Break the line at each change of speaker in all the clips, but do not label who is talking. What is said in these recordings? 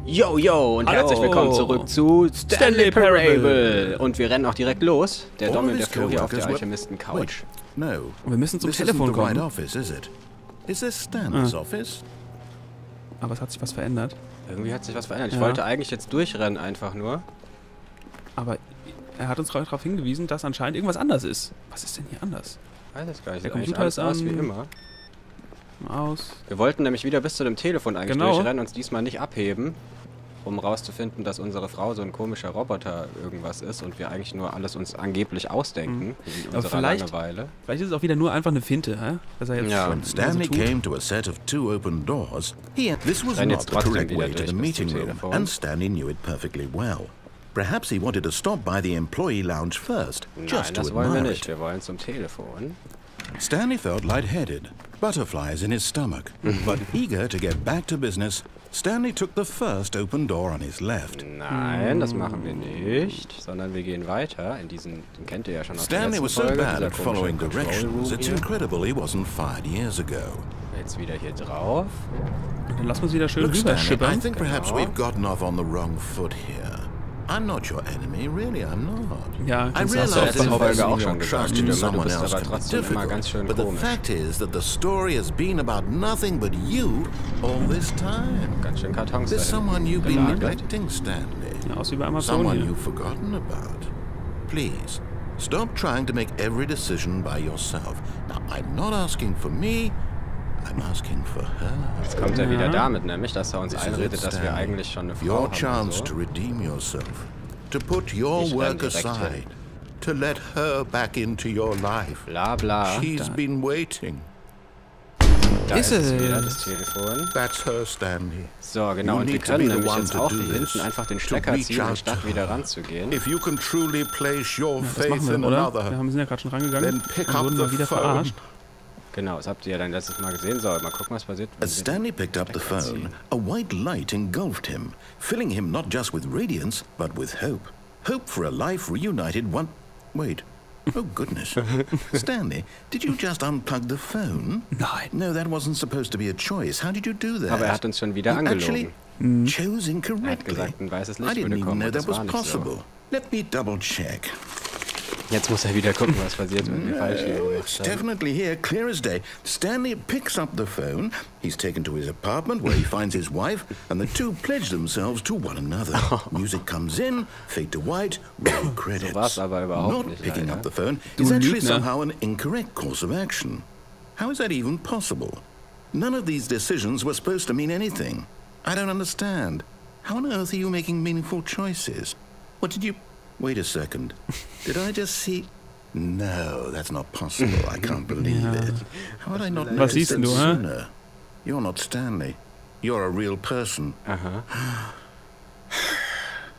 Yo, yo und herzlich willkommen zurück zu Stanley Parable. Und wir rennen auch direkt los. Der Domi und der Flo hier auf der Alchemisten Couch.
No.
Wir müssen zum Telefon kommen.
Office, is it? Is this Stanley's office?
Aber es hat sich was verändert.
Irgendwie hat sich was verändert. Ich wollte eigentlich jetzt durchrennen einfach nur.
Aber er hat uns darauf hingewiesen, dass anscheinend irgendwas anders ist. Was ist denn hier anders?
Weiß es gar nicht.
Der Computer ist
aus wie immer.
Aus.
Wir wollten nämlich wieder bis zu dem Telefon eigentlich durchrennen, uns diesmal nicht abheben, um rauszufinden, dass unsere Frau so ein komischer Roboter irgendwas ist und wir eigentlich nur alles uns angeblich ausdenken in unserer Langeweile.
Vielleicht ist es auch wieder nur einfach eine Finte, hä? Dass er jetzt
When Stanley came to a set of two open doors, this was not the correct way to the meeting room, and Stanley knew it perfectly well. Perhaps he wanted to stop by the employee lounge first, just to
das wollen wir
admire
nicht.
it.
Wir wollen zum Telefon.
Stanley felt lightheaded, butterflies in his stomach, but eager to get back to business, Stanley took the first open door on his left.
Nein, das machen wir nicht, sondern wir gehen weiter in diesen, den kennt ihr ja schon aus der
Stanley
letzten
was so
Folge,
bad
dieser
at following
komische
directions, it's
Control Room
incredible he wasn't fired years ago.
hier. Jetzt wieder hier drauf.
Dann lassen wir uns wieder schön
Look, Stanley, I
rüberschippern.
think perhaps we've gotten off on the wrong foot here. I'm not your enemy, really, I'm not.
Ja,
I
kannst du
realize
auch
letzten
that
Folge
investing
auch schon
your
gesagt,
trust in
du
someone
bist
else
aber
can be
trotzdem immer ganz schön
difficult, but the
komisch.
fact is that the story has been about nothing but you all this time.
Ganz schön Kartons
There's
da
someone you've been
gelagert.
neglecting, Stanley.
Ja, aus wie bei Amazon
Someone
hier.
you've forgotten about. Please, stop trying to make every decision by yourself. Now, I'm not asking for me, I'm asking for her.
Jetzt kommt er wieder damit, nämlich, dass er uns
This is it,
einredet, dass wir
Stanley.
eigentlich schon eine Frau
Your
haben.
chance
Und
to
so.
redeem yourself, to put your
Ich renn
work
direkt
aside,
hin.
to let her back into your life.
Bla bla.
She's been waiting.
Da ist es
es.
wieder, das Telefon.
That's her, Stanley.
So, genau,
You
und wir
need to
können
be the
nämlich
one
jetzt
to
auch
do
hier
this,
hinten einfach den
to
Stecker
reach
ziehen,
out
anstatt
to
wieder
her.
ranzugehen.
If you can truly place your
Das
faith
machen wir,
in
oder?
another,
Wir sind ja gerade schon rangegangen
then pick
und
up
wurden
the
mal wieder
phone.
verarscht.
Genau, das habt ihr ja dann letztes Mal gesehen. So, mal gucken, was passiert. wenn
As
wir
Stanley picked up the phone, a white light engulfed him, filling him not just with radiance, but with hope. Hope for a life reunited one... Wait. Oh, goodness. Stanley, did you just unplug the phone?
Nein.
No, that wasn't supposed to be a choice. How did you do that?
Aber er hat uns schon wieder
You
angelogen.
actually chose
Er hat
incorrectly.
gesagt, ein weißes
I
Licht
didn't
würde
even
kommen
know
und das
that was
war nicht so.
possible. Let me double check.
Jetzt muss er wieder gucken, was passiert, wenn wir falsch hier
It's
gemacht haben.
definitely here, clear as day. Stanley picks up the phone. He's taken to his apartment where he finds his wife, and the two pledge themselves to one another. Music comes in, fade to white, roll credits.
war's aber überhaupt
Not
nicht,
picking
leider.
up the phone
Du
is actually
Lügner.
somehow an incorrect course of action. How is that even possible? None of these decisions were supposed to mean anything. I don't understand. How on earth are you making meaningful choices? What did you... Wait a second. Did I just see... No, that's not possible. I can't believe it. How had I not
Was
noticed
siehst
it
du, hä?
sooner? You're not Stanley. You're a real person.
Aha.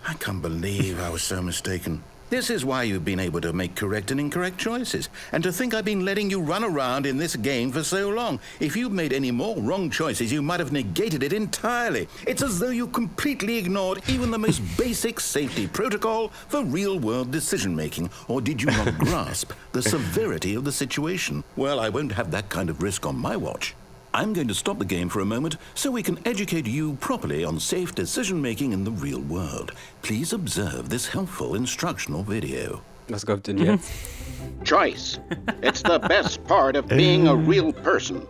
I can't believe I was so mistaken. This is why you've been able to make correct and incorrect choices. And to think I've been letting you run around in this game for so long. If you'd made any more wrong choices, you might have negated it entirely. It's as though you completely ignored even the most basic safety protocol for real-world decision-making. Or did you not grasp the severity of the situation? Well, I won't have that kind of risk on my watch. I'm going to stop the game for a moment so we can educate you properly on safe decision-making in the real world. Please observe this helpful instructional video.
Was kommt denn jetzt?
Choice. It's the best part of being a real person.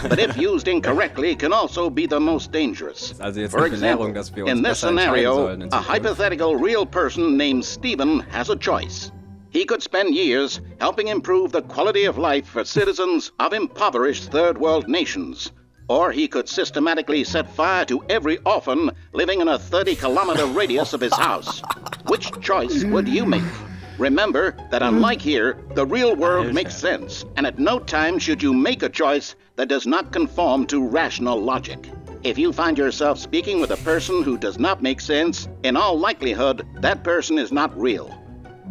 But if used incorrectly, can also be the most dangerous.
Also jetzt
For
eine Belehrung,
example,
dass wir uns
in this
besser entscheiden
scenario,
sollen in
a
Zukunft.
hypothetical real person named Stephen has a choice. He could spend years helping improve the quality of life for citizens of impoverished third world nations. Or he could systematically set fire to every orphan living in a 30-kilometer radius of his house. Which choice would you make? Remember that unlike here, the real world makes sense, and at no time should you make a choice that does not conform to rational logic. If you find yourself speaking with a person who does not make sense, in all likelihood, that person is not real.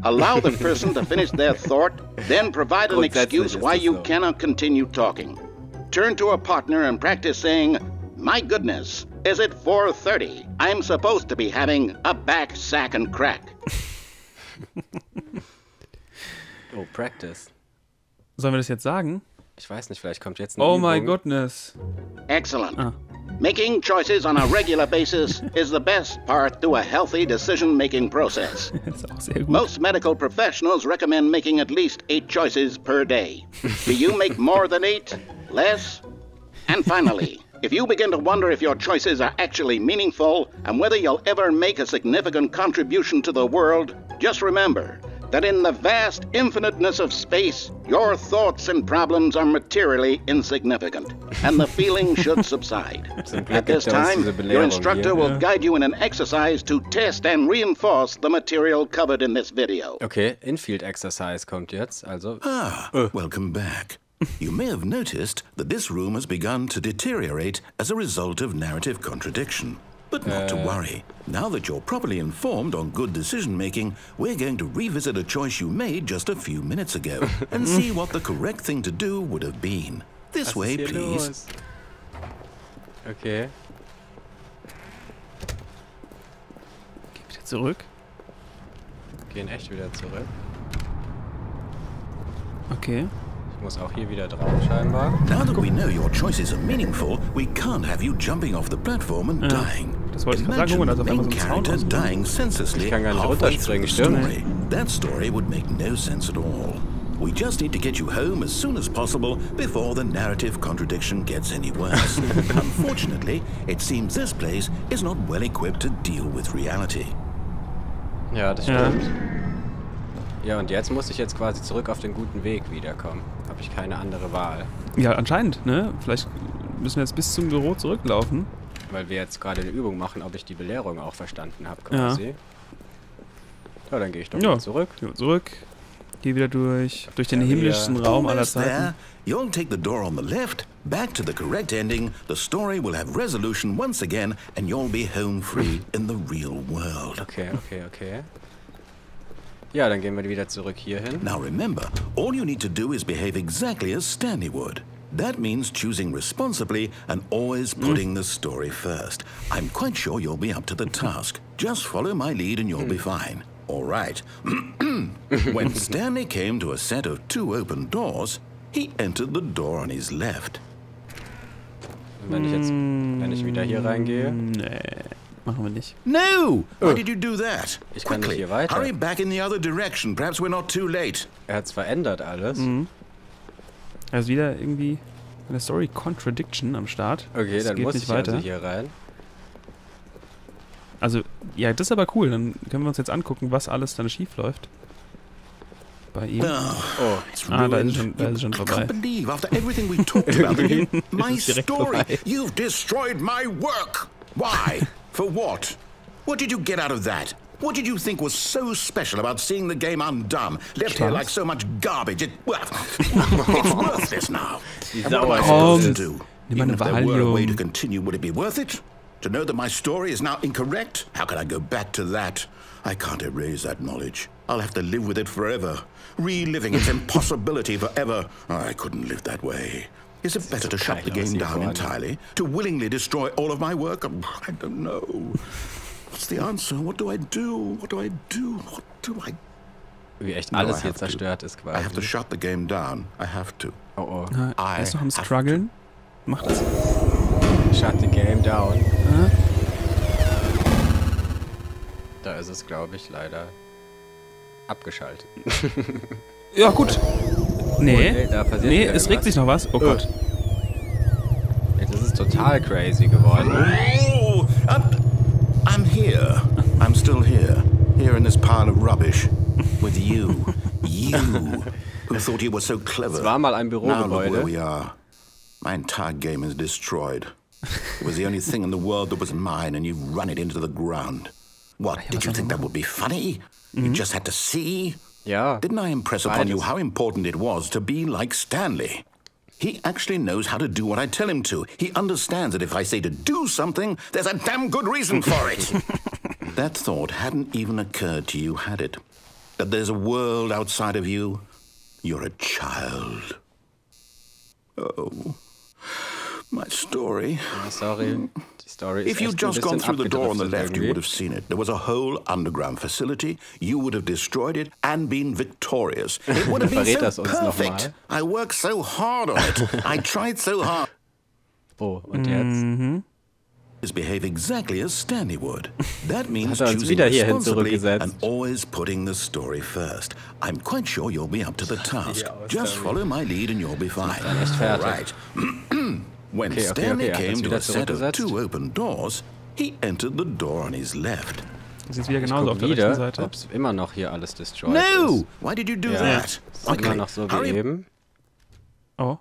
Allow the person to finish their thought, then provide an excuse why you cannot continue talking. Turn to a partner and practice saying, "My goodness, is it 4:30? I'm supposed to be having a back, sack and crack."
Oh, Practice.
Sollen wir das jetzt sagen?
Ich weiß nicht, vielleicht kommt jetzt ein
Oh my
Übung.
goodness.
Excellent. Making choices on a regular basis is the best part to a healthy decision-making process.
Das ist auch sehr gut.
Most medical professionals recommend making at least 8 choices per day. Do you make more than 8? Less? And finally, if you begin to wonder if your choices are actually meaningful and whether you'll ever make a significant contribution to the world, just remember that in the vast infiniteness of space, your thoughts and problems are materially insignificant, and the feeling should subside. At this time, your instructor will guide you in an exercise to test and reinforce the material covered in this video.
Okay, Infield Exercise kommt jetzt, also...
Welcome back. You may have noticed that this room has begun to deteriorate as a result of narrative contradiction. But not to worry. Now that you're properly informed on good decision-making, we're going to revisit a choice you made just a few minutes ago and see what the correct thing to do would have been. This way, please.
Los? Okay.
Geh wieder zurück.
Gehen echt wieder zurück.
Okay.
Ich muss auch hier wieder drauf, scheinbar.
Now that we know your choices are meaningful, we can't have you jumping off the platform and dying.
Das wollte ich gerade sagen, also
main character dying senselessly
Ich kann gar nicht
halfway through
runterspringen,
the
stimmt?
story. That story would make no sense at all. We just need to get you home as soon as possible before the narrative contradiction gets any worse. Unfortunately, it seems this place is not well equipped to deal with reality.
Ja, das stimmt. Ja, und jetzt muss ich jetzt quasi zurück auf den guten Weg wiederkommen. Habe ich keine andere Wahl.
Ja, anscheinend, ne? Vielleicht müssen wir jetzt bis zum Büro zurücklaufen.
Weil wir jetzt gerade eine Übung machen, ob ich die Belehrung auch verstanden habe, quasi. Ja, dann gehe ich doch mal zurück.
Ja, zurück. Geh wieder durch den himmlischsten Raum aller Zeiten.
You'll take the door on the left, back to the correct ending, the story will have resolution once again, and you'll be home free in the real world.
Okay. Ja, dann gehen wir wieder zurück hier hin.
Now remember, all you need to do is behave exactly as Stanley would. That means choosing responsibly and always putting the story first. I'm quite sure you'll be up to the task. Just follow my lead and you'll be fine. All right. When Stanley came to a set of 2 open doors, he entered the door on his left.
Wenn ich wieder hier reingehe?
Nee, machen wir nicht.
No! Why did you do that?
Ich kann nicht hier weiter.
Hurry back in the other direction. Perhaps we're not too late.
Er hat's verändert alles.
Also wieder irgendwie eine Story Contradiction am Start.
Okay,
das
dann
geht
muss
nicht
ich
weiter.
also hier rein.
Also, ja, das ist aber cool. Dann können wir uns jetzt angucken, was alles dann schief läuft. Bei ihm. Da ist es schon vorbei.
I can't believe after everything we talked about my story, you've destroyed my work. Why? For what? What did you get out of that? What did you think was so special about seeing the game undone? Left here like so much garbage. It's worthless now. And what am I supposed to do? Even if there were a way to continue, would it be worth it? To know that my story is now incorrect? How can I go back to that? I can't erase that knowledge. I'll have to live with it forever. Reliving its impossibility forever. I couldn't live that way. Is it better to shut the game down entirely? To willingly destroy all of my work? I don't know. What's the answer? What do I do? What do I do? What do I...
Wie echt alles hier zerstört ist quasi.
I have to shut the game down. I have to.
Oh.
Er ist noch am Struggeln. Mach das.
Shut the game down. Da ist es, glaube ich, leider abgeschaltet.
Ja, gut. Nee,
da passiert
es regt sich noch was. Oh Gott.
Das ist total crazy geworden.
Oh, I'm here. I'm still here. Here in this pile of rubbish. With you. You. Who thought you were so clever.
Es war mal ein
Now look where
Bürogebäude.
we are. My entire game is destroyed. It was the only thing in the world that was mine, and you run it into the ground. What, did you think that would be funny? You just had to see?
Ja.
Didn't I impress upon you how important it was to be like Stanley? He actually knows how to do what I tell him to. He understands that if I say to do something, there's a damn good reason for it. That thought hadn't even occurred to you, had it? That there's a world outside of you? You're a child. Oh, my story.
Sorry. Die Story ist
If you'd
echt ein
just gone
bisschen
through the door on the left, you
abgedriftet
would have seen it. There was a whole underground facility. You would have destroyed it and been victorious. It would have been
Verrät
so
das uns noch
perfect.
mal?
I worked so hard on it. I tried so hard.
Oh, und jetzt?
behave exactly as Stanley would. That means
Hat er uns
choosing
wieder hierhin
responsibly
zurückgesetzt.
and always putting the story first. I'm quite sure you'll be up to the task. Just follow my lead and you'll be fine.
Echt fertig.
Right. When Stanley came to a set of 2 open doors, he entered the door on his left.
Das ist wieder genauso auf der rechten Seite.
Ob es immer noch hier alles destroyed
No!
ist.
Why did you do that?
Ist immer noch so wie eben.
Oh.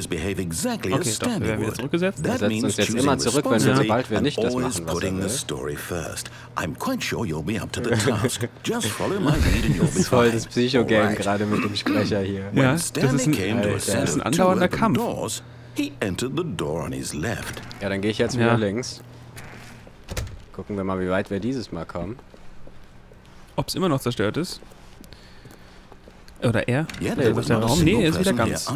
Behave exactly
Okay,
as
doch, wir
Stanley
werden wieder
would.
zurückgesetzt.
Er setzt uns jetzt immer zurück, sobald wir nicht das machen, was er will.
Story first. I'm quite sure you'll be up to the task. Just follow my lead and you'll be
Das ist voll
fine.
das Psycho-Game gerade mit dem Sprecher hier.
Ja, das ist ein andauernder Kampf.
He entered the door on his left.
Ja, dann gehe ich jetzt wieder links. Gucken wir mal, wie weit wir dieses Mal kommen.
Ob es immer noch zerstört ist? Oder er?
Yeah,
Der Raum? Nee, er ist wieder ganz.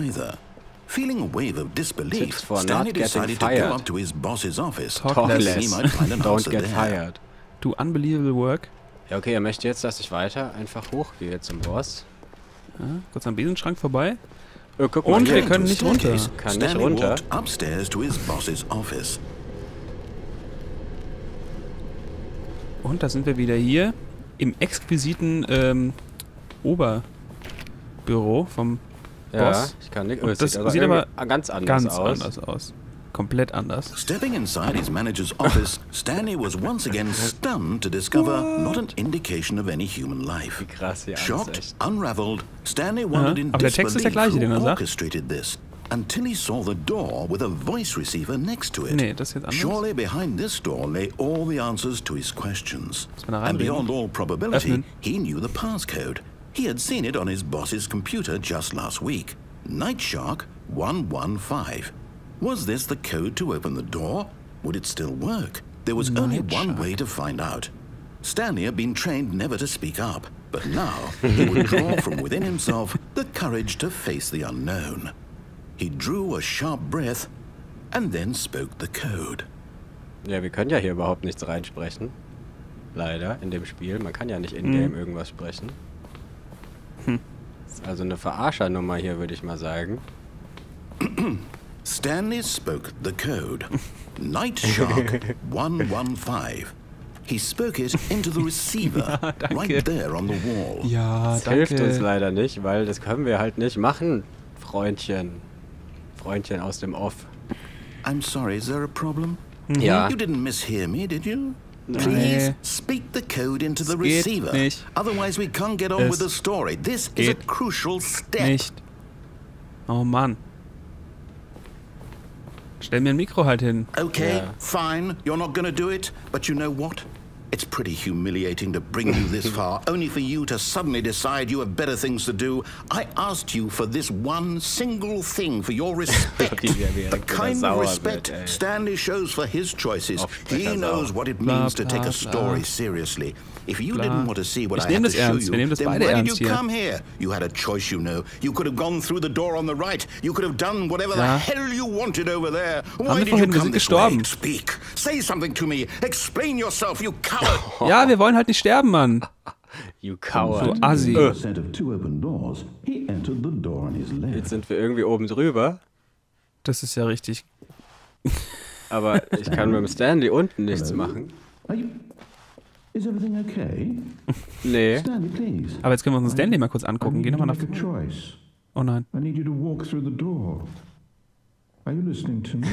Feeling a wave of disbelief,
Tips for
Stanley
not getting
decided to
fired.
go up to his boss's office.
Talk less.
He might find an
Don't
answer
get
there.
fired.
Do unbelievable work.
Ja, okay, er möchte jetzt, dass ich weiter einfach hochgehe zum Boss.
Ja, kurz am Besenschrank vorbei.
Guck mal,
Und
hier.
wir können nicht runter.
Kann nicht
Stanley
runter.
walked upstairs to his boss's office.
Und da sind wir wieder hier im exquisiten Oberbüro vom Boss.
Ich kann nicht.
Und das
sieht
sieht aber
ganz anders
aus. Komplett anders.
Stepping inside his manager's office, Stanley was once again stunned to discover not an indication of any human life.
Wie krass hier alles
Shocked,
echt.
unraveled, Stanley wondered in
aber der Text ist der gleiche, den er
who
sagt.
orchestrated this, until he saw the door with a voice receiver next to it.
Nee, das ist jetzt anders.
Surely behind this door lay all the answers to his questions.
Muss man da
And
reinreden?
beyond all probability,
Öffnen.
he knew the passcode. He had seen it on his boss's computer just last week. Nightshark 115. Was this the code to open the door? Would it still work? There was only one way to find out. Stanley had been trained never to speak up, but now he would draw from within himself the courage to face the unknown. He drew a sharp breath and then spoke the code.
Ja, wir können ja hier überhaupt nichts reinsprechen. Leider, in dem Spiel. Man kann ja nicht in-game irgendwas sprechen. Das ist also eine Verarschernummer hier, würde ich mal sagen.
Stanley spoke the code. Nightshark 115. He spoke it into the receiver, right there on the wall.
Ja,
Das hilft uns leider nicht, weil das können wir halt nicht machen, Freundchen. Freundchen aus dem Off.
I'm sorry, is there a problem?
Ja.
You didn't mishear me, did you?
Nee.
Please speak the code into the
geht
receiver.
nicht.
Otherwise we can't get on
Es
with the story. This is a
geht
crucial step.
Nicht. Oh Mann. Stell mir ein Mikro halt hin.
Okay,
Yeah.
fine. You're not going to do it. But you know what? It's pretty humiliating to bring you this far, only for you to suddenly decide you have better things to do. I asked you for this one single thing, for your respect. The kind of respect Stanley shows for his choices. He knows what it means to take a story seriously. If you didn't want to see what I had to show you, then why did you come here? You had a choice, you know. You could have gone through the door on the right. You could have done whatever the hell you wanted over there. Why did you come this way? Speak. Say something to me. Explain yourself, you coward.
Ja, wir wollen halt nicht sterben, Mann.
You coward.
Du Assi.
Jetzt
Jetzt sind wir irgendwie oben drüber.
Das ist ja richtig.
Aber ich kann mit dem Stanley unten nichts machen.
Is everything okay?
Nee.
Stanley, please.
Aber jetzt können wir uns den Stanley mal kurz angucken. Geh nochmal nach vorne. Oh nein.
I need you to walk through the door. Are you listening to me?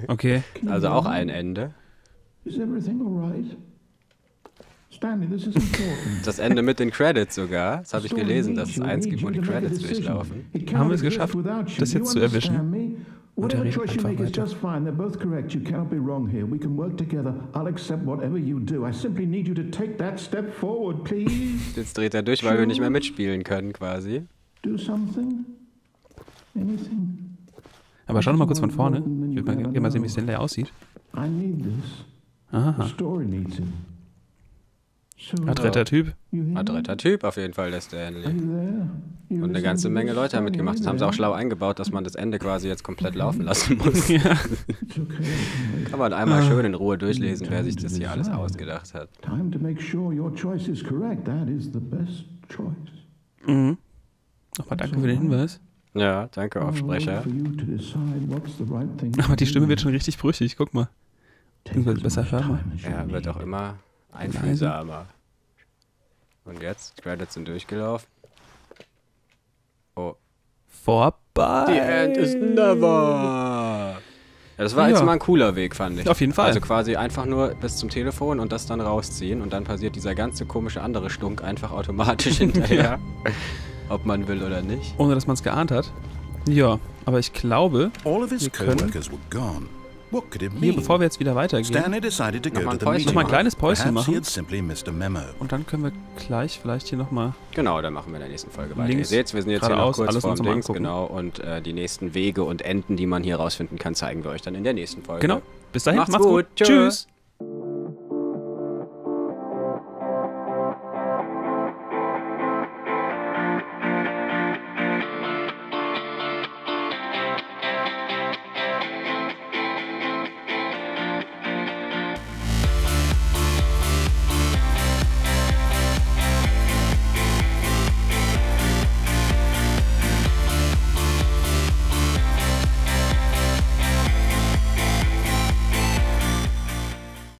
Okay.
Also auch ein Ende.
Is everything all right? Stanley, this is important.
Das Ende mit den Credits sogar. Das habe ich gelesen, dass es eins gibt, wo die Credits durchlaufen.
Haben wir es geschafft, das jetzt zu erwischen? Und er redet einfach weiter.
Fine. They're both correct. You cannot be wrong here. We can work together. I'll accept whatever you do. I simply need you to take that step forward, please.
Jetzt dreht er durch, weil wir nicht mehr mitspielen können, quasi.
Do something. Anything.
Aber schau noch mal kurz von vorne. Ich will mal sehen, wie Stanley aussieht.
I need this.
Aha.
The story needs it.
Adretter Typ.
Adretter Typ auf jeden Fall, der Stanley. Und eine ganze Menge Leute haben mitgemacht. Das haben sie auch schlau eingebaut, dass man das Ende quasi jetzt komplett laufen lassen muss.
Ja.
Kann man einmal schön in Ruhe durchlesen, wer sich das hier alles ausgedacht hat.
Time to make sure your choice is correct. That is the best choice.
Mhm. Nochmal danke für den Hinweis.
Ja, danke, Off-Sprecher.
Aber die Stimme wird schon richtig brüchig, guck mal. Besser hörbar.
Er wird auch immer einfühlsamer. Und jetzt, die Credits sind durchgelaufen. Oh.
Vorbei.
The end is never. Ja, das war jetzt mal ein cooler Weg, fand ich.
Auf jeden Fall.
Also quasi einfach nur bis zum Telefon und das dann rausziehen und dann passiert dieser ganze komische andere Stunk einfach automatisch hinterher. Ob man will oder nicht.
Ohne dass man es geahnt hat. Ja, aber ich glaube, wir können hier, bevor wir jetzt wieder weitergehen, nochmal ein kleines Päuschen machen. Und dann können wir gleich vielleicht hier nochmal...
Genau, dann machen wir in der nächsten Folge weiter. Ihr seht, wir sind jetzt hier noch kurz vorm Dings, genau. Und die nächsten Wege und Enden, die man hier rausfinden kann, zeigen wir euch dann in der nächsten Folge.
Genau. Bis dahin,
macht's gut.
Tschüss.